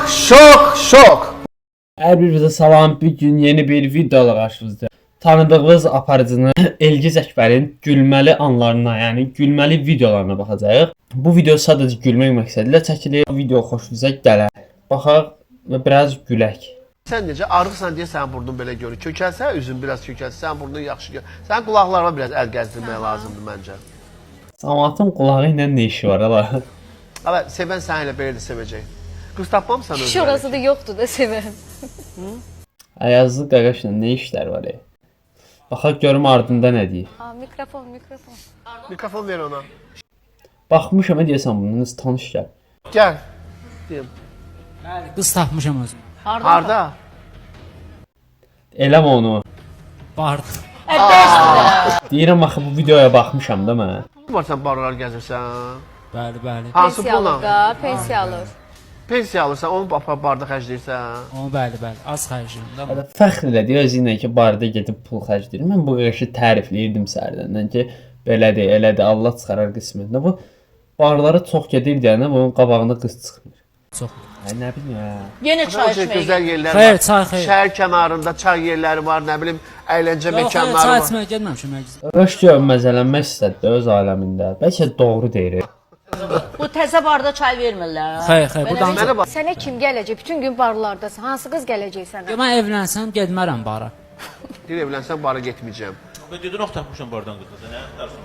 Şok. Hər birinizə salam. Bir gün yeni bir videola qarşınızda. Tanıdığınız aparıcını Elgiz Əkbərin gülməli anlarına, yəni gülməli videolarına baxacağıq. Bu video sadəcə gülmək məqsədilə çəkilir. Video xoşunuza gələr. Baxaq və biraz gülək. Sən necə arıqsan deyə sənin burnun belə görür. Kökəlsə, üzün biraz kökəlsə, sənin burnun yaxşı görür. Sənin qulaqlarına biraz əl gəzdirmək lazımdır məncə. Samatın qulağı ilə nə işi var ala? Ama sevən səni elə belə də sevəcək. Qız tapmamısan özünə? Hiç orası da yoktu da sevən. Ayazlı qaqaşla nə işlər var? Baxaq görüm ardında nə deyir. Mikrofon. Mikrofon ver ona. Baxmışam deyəsən bunun tanış gəl. Gəl. Deyim. Bəli, qız tapmışam özüm. Harda? Eləmə onu. Bardı. Deyirəm axı bu videoya baxmışam da mən. Var sən barlar gəzirsən. Bəli. Hansı Pensiya alır pulla? da, pensiya alır. Pensiya alırsan, onu barda xərcləyirsən. Onu bəli. Az xərcləyirəm də. Fəxr elədi özünə ki, barda gedib pul xərcləyir. Mən bu işi tərifləyirdim sərdən ki, belədir, elədir, Allah çıxarar qismətində. Bu barlara çox gedir deyənə bunun qabağında qız çıxmır. Çox. Ay nə bilim ya. Yenə çay içməyə Gözəl yerlər Xeyr, var. çay xeyr. Şəhər kənarında çay yerləri var, nə bilim, əyləncə Yox, xeyr, məkanları çay var. içməyə getməmişəm Əgiz. Röş görməzələnmək istədi öz aləmində. Bəlkə doğru deyir. Bu təzə barda çay vermirlər. Xeyr, buradan. Mənə bax. Sənə kim gələcək? Bütün gün barlardasın. Hansı qız gələcək sənə? Mən evlənsəm getmərəm bara. Deyir evlənsən bara getməyəcəm. Ben dedin ok tapmışam bardan kızı. Ne dersin?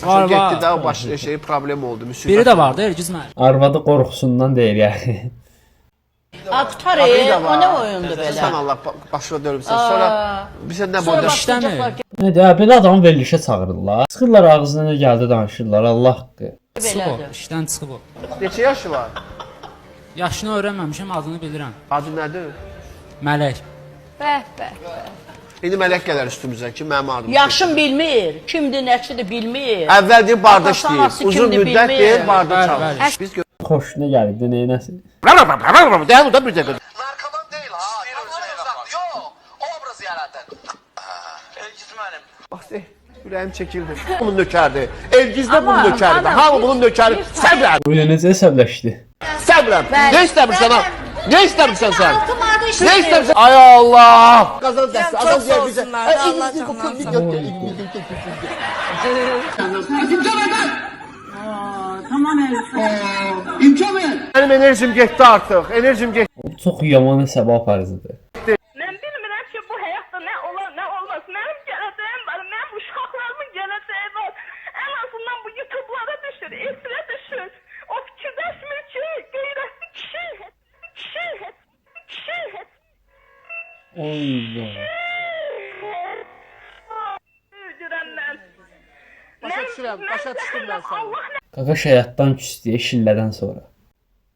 Var, Getdi də var. o baş şey problem oldu. Müsibət. Biri də vardı Əgiz mənim. Arvadı qorxusundan deyir yəni. Aktar Biri də o var. nə oyundur belə? Sən Allah başına dönümsən. Sonra bizə nə boyda İşləmir. Nə də belə adamı verilişə çağırırlar. Çıxırlar ağzına nə gəldi danışırlar. Allah haqqı. Çıxıb o, işdən çıxıb o. neçə yaşı var? Yaşını öyrənməmişəm, adını bilirəm. Adı nədir? Mələk. Bəh. İndi mələk gələr üstümüzə ki, mənim adım. Yaşın bilmir, kimdir, nəçidir bilmir. Əvvəl deyir barda Atası, işləyir. anası Uzun kimdir, müddət bilmir. deyir barda Bəli, çalışır. bəli. Biz Xoşuna gəldi, neynəsin? Deyən o da bir dəqiqə. Narkoman değil ha. Tamam uzak. Yok. O obrazı yarattın. Elgiz benim. Bax, ürəyim çəkildi. Bunun nökərdir. Elgiz də bunun nökəridir. Hamı bunun nökəri. Səbrəm. Bu ilə necə əsəbləşdi? Səbrəm. Nə istəmirsən ha? Nə istəmirsən sən? Nə istəmirsən? Ay Allah! Qazan dəsti. Adam deyir bizə. Allah Mənim enerjim getdi artıq. Enerjim getdi. O çox yaman əsəbi aparıcıdır. Mən bilmirəm ki, bu həyatda nə olar, nə olmaz. Mənim gələcəyim var, mənim uşaqlarımın gələcəyi var. Ən azından bu YouTube-lara düşür, efirə düşür. O fikirləşmir ki, qeyrətli kişi. Allah. Öldürəm mən. Başa düşürəm, başa düşdüm mən səni. Allah Qaqaş həyatdan küsdü şillədən sonra.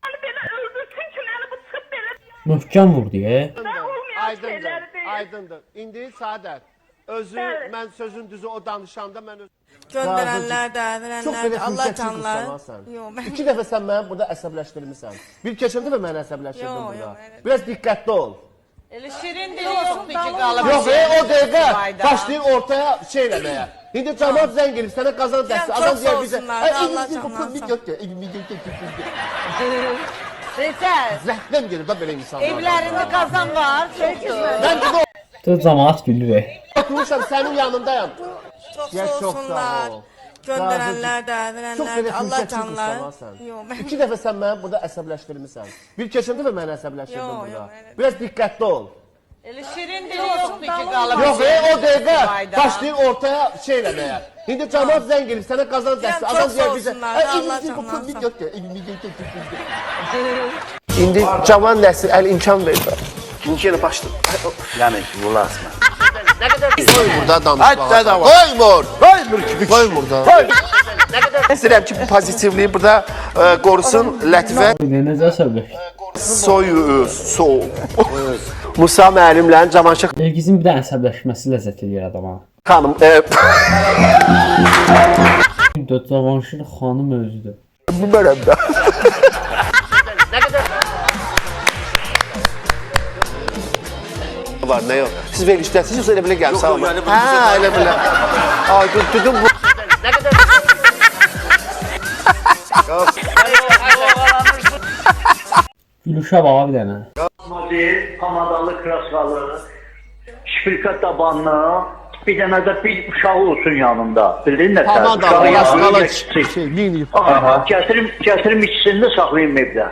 məni belə öldürsün ki, məni bu çıxıb belə Möhkəm vurdu ya. nə olmayan Aydındır, şeyləri deyir. aydındır. İndi Saadət, özü, mən sözün düzü o danışanda mən öz... Göndərənlər də, Çox verənlər belə də, Allah fürsətçi canlar. qızsan ha sən. Yox, mən İki dəfə sən məni burada əsəbləşdirmisən. Bir keçən dəfə məni əsəbləşdirdin Yox, burada. yox, elə- Biraz diqqətli ol. Elə şirin dili yoxdur ki, qalıb. Yox, o dəqiqə başlayır ortaya şey eləməyə. İndi camaat zəng edib sənə qazan dəsti. Çox Adam sağ deyir bizə. olsunlar, Ay, Allah İngilizce bu canlar kız bir sağ- götür. Reçel, Zəhləm gelir da belə insanlar. evlərində qazan var, çoxdur. Ben burada Tır camaat gülür. oturmuşam sənin yanındayım. çox Ya, sağ çox olsunlar. sağ ol. Göndərənlər də, Çox verənlər belə də, Allah fürsətçi canlar. qızsan ha sən. Yox, mən İki dəfə sən məni burada əsəbləşdirmisən. Bir keçən dəfə məni əsəbləşdirdin Yox, burada. yox, elə- Biraz diqqətli ol. Elə şirin dili yoxdur ki, qalıb. Yox, o dəqiqə başlayır ortaya şey eləməyə. İndi camaat zəng edib sənə qazan dəsti. çox Adam sağ deyir bizə. olsunlar, Ay, Allah İngilizce bu canlar kız bir sağ- götür. İndi cavan nəsil əl imkan verir. Yenə başladı. Yani bulasma. Koy burada danışmağa. Koymur da. İstəyirəm ki, bu pozitivliyi burada qorusun Lətifə. Bu ilə necə əsəbləşdi? Musa müəllimlərin Cavanşir Elgizin bir də əsəbləşməsi ləzzət edir adama. xanım Cavanşir xanım özüdür. bu bölümdə. Var nə yox. Siz verilişdəsiniz yoxsa elə belə gəlsən? Hə, elə belə. Ay, dedim bu. Gülüşə bax bir dənə. Model, pamadalı kraskalı, şpilka tabanlı, bir dənə də bir uşağı olsun yanında. Bildin nə? Pamadalı, kraskalı şey, mini. Gətirim ikisini də saxlayayım evdə.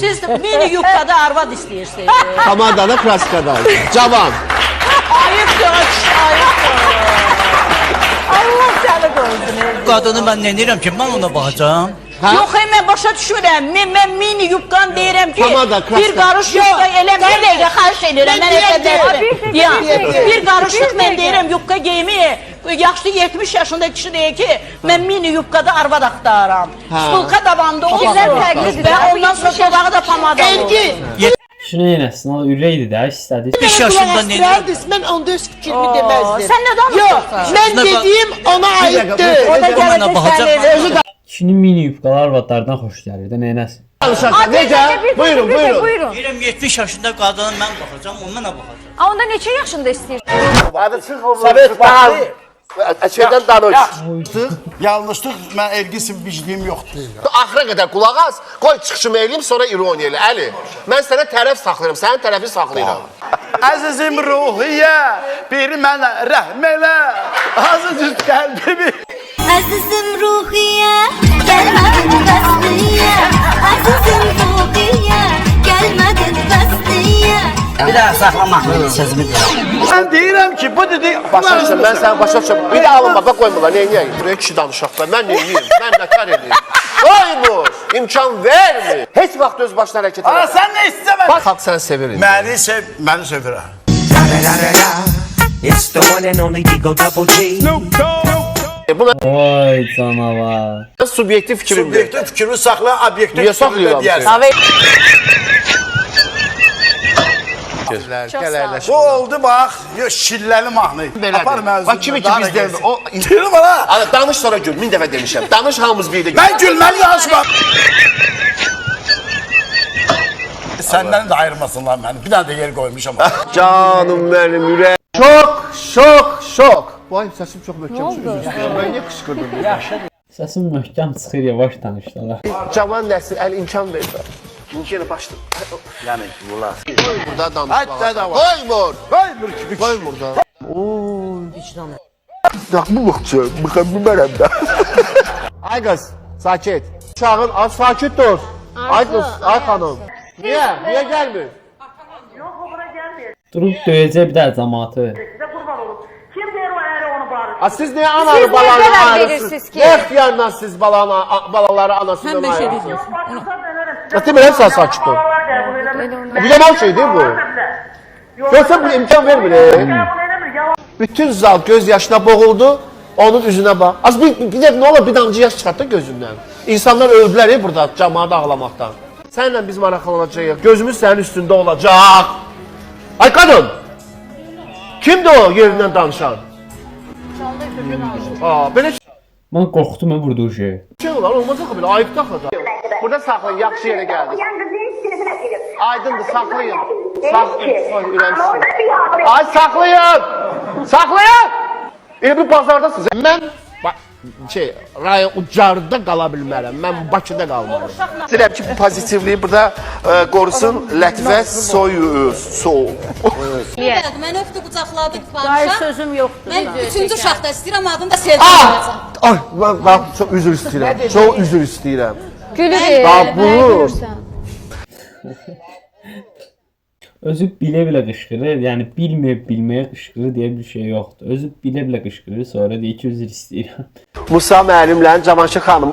Siz mini yubkada arvad isteyirsiniz. Pamadalı, kraskalı. Cavan. Ayıptır, ayıptır. Allah səni qoysun. Qadını mən nə edirəm ki, mən ona baxacağam. Yox, mən başa düşürəm. Mən mini yubqan deyirəm ki, Tamam da, kraska. bir qarış yubqa elə bir dəqiqə xahiş edirəm. Mən elə bir qarışlıq mən deyirəm yubqa geyimi. Yaşlı 70 yaşında kişi deyir ki, mən mini yubqada arvad axtarıram. Spulka davamda olsun və ondan sonra dodağı da pamada olur. Şunu yenəsin, o ürəkdir də, istədi. 5 yaşında nə edirəm? Mən onda öz fikrimi deməzdim. Sən nə danışırsan? Mən dediyim ona aiddir. O da gələcək sənin. Kişinin mini yubqalar arvadlardan xoş gəlir də, neyləsin? Necə? Buyurun, buyurun. Buyurun. Deyirəm 70 yaşında qadına mən baxacağım, ondan nə baxacağım? A, onda neçə yaşında istəyirsən? Sovet bağlı. Şeydən danış. Yanlışlıq, mən elgisin bicliyim yoxdur. Axıra qədər qulaq as, qoy çıxışımı eləyim, sonra ironiya elə. Əli, mən sənə tərəf saxlayıram, sənin tərəfi saxlayıram. Əzizim ruhiyyə, biri mənə rəhm elə, azıcıq qəlbimi. Əzizim ruhiyyə, gəlmədin bəstiyyə. Əzizim ruhiyyə, gəlmədin bəstiyyə. Bir daha saxlamaq sözümü deyirəm. Mən deyirəm ki, bu dedi... Başa düşürəm, mən səni başa düşürəm. Bir də alın, bax, qoymurlar, neyniyək? Buraya kişi danışaq da, mən neyniyim, mən nətər edeyim. Qoymur, imkan vermir. Heç vaxt öz başına hərəkət Ana, edək. sən nə istəmədin? Bax, xalq səni sevir indi. Məni sevirəm. Bu Oy canavar. mən subyektiv fikrimdir. Subyektiv fikrimi saxla, obyektiv Niyə saxlayıram Bu oldu bax, şilləli mahnı. Apar Belədir. Bax, kimi ki biz deyil. Deyirəm ana. Danış sonra gül, min dəfə demişəm. Danış hamımız bir də gül. Mən gülməli danışmam. Səndən də ayırmasınlar məni. Bir dənə də yer qoymuşam. Canım mənim ürək. Şok. Vay, səsim çox möhkəm çıxır. Mən niyə qışqırdım? Səsin möhkəm çıxır, yavaş danışdılar. Cavan nəsil, əl imkan verir. Yenə başlayın. Yəni, bunlar. Burada danış. Hətta da var. Qoymur. Qoymur ki, Qoymur da. Ooo, vicdanı. Bu baxacaq, bilmərəm də. Ay qız, sakit. Uşağın, az sakit dur. Ay qız, ay xanım. Niyə gəlmir? Yox, o bura gəlmir. Durub döyəcək bir də cəmaatı. Sizə qurban olum. Kim deyir o əri onu bağırır? Siz niyə ananı niyə balanı qərar ayırırsınız? verirsiniz ki? Nə ixtiyarla siz balaları anasından ayırırsınız? Başınıza dönərəm sizə. Demirəm sən sakit ol. Balalar qəbul eləmir. Bu yaman şeydir bu. Görsən bu imkan vermir. Qəbul eləmir, yalan. Bütün zal göz yaşına boğuldu. Onun üzünə bax. Az bir də nə olur bir damcı yaş çıxart da gözündən. İnsanlar öldülər burada cəmaat ağlamaqdan. Səninlə biz maraqlanacağıq. Gözümüz sənin üstündə olacaq. Ay qadın. Kimdir o yerindən danışan? Belə Mən qorxdum vurduğu şey. şey olar, olmaz axı belə, ayıqdır axı da. Burada saxlayın, yaxşı yerə gəldik. Aydındır, saxlayın. Ay, saxlayın! Saxlayın! Bir bazardasınız. Mən, rayon ucarda qala bilmərəm, mən Bakıda qalmalıyım. İstəyirəm ki, bu pozitivliyi burada qorusun Lətifə Soyuz. Mən öpdü qucaqladı Hayır, qıvanmışam. sözüm yoxdur. Mən 3-cü uşaqda istəyirəm, adını da Sevgi qoyacam. Ay, mən çox üzr istəyirəm, çox üzr istəyirəm. Gülür. Babur. Özü bilə-bilə qışqırır, yəni bilməyə qışqırır deyə bir şey yoxdur. Özü bilə-bilə qışqırır, sonra deyir ki, üzr istəyirəm. Musa müəllimlə Cavanşir xanım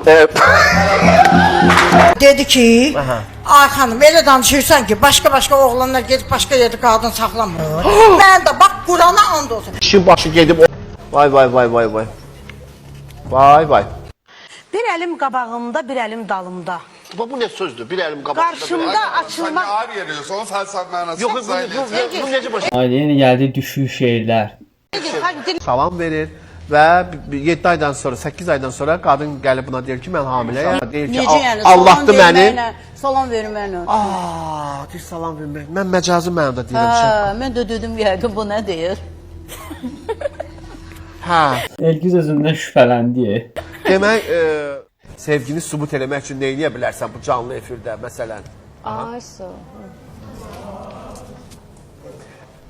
Dedi ki, ay xanım elə danışırsan ki, başqa oğlanlar gedib başqa yerdə qadın saxlamır. Mən də bax Qurana and olsun. İşin başı gedib vay. Vay. Bir əlim qabağımda, bir əlim dalımda. Bu nə sözdür? Bir əlim qabağında. Qarşımda açılmaq. Ağır geliyorsun, onun fəlsəf mənası. Yox, bu necə baş? Ailə yenə gəldi düşük şeylər. Salam verir və 7 aydan sonra, 8 aydan sonra qadın gəlib buna deyir ki, mən hamiləyəm. Deyir ki, Necə yəni? Allahdı məni. Salam verməklə. Deyir salam vermək. Mən məcazi mənada deyirəm. Mən də dedim yəqin bu nə deyir? Elgiz özündən şübhələndi. Demək, Sevgini sübut eləmək üçün nə edə bilərsən bu canlı efirdə məsələn? Ay sağ.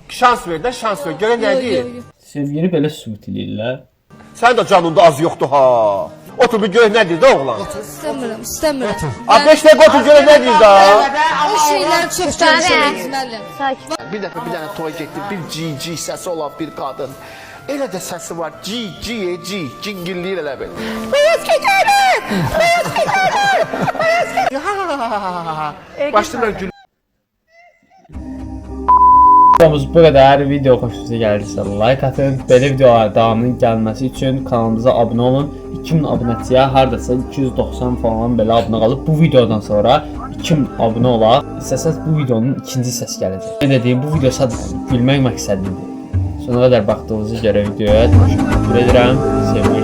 Şans ver də, şans ver. Görən nə deyir? Sevgini belə sübut eləyirlər. Sən də canında az yoxdur ha. Otur bir gör nə deyir də oğlan. İstəmirəm. A 5 dəqiqə otur görə nə deyir da? O şeyləri çox danışırıq müəllim. Bir dəfə bir dənə toy getdi, bir cici səsi olan bir qadın. Elə də səsi var, cingilliyir elə bil. Başlayırlar gül. Videomuz bu qədər. Video xoşunuza gəlirsə like atın. Belə videoların davamının gəlməsi üçün kanalımıza abunə olun. 2000 abunəçiyə hardasa 290 falan belə abunə qalıb. Bu videodan sonra 2000 abunə olaq. İstəsəz bu videonun ikinci səsi gələcək. Nə dediyim, bu video sadəcə gülmək məqsədidir. Sonuna qədər baxdığınıza görə videoya təşəkkür edirəm. Sevgilim.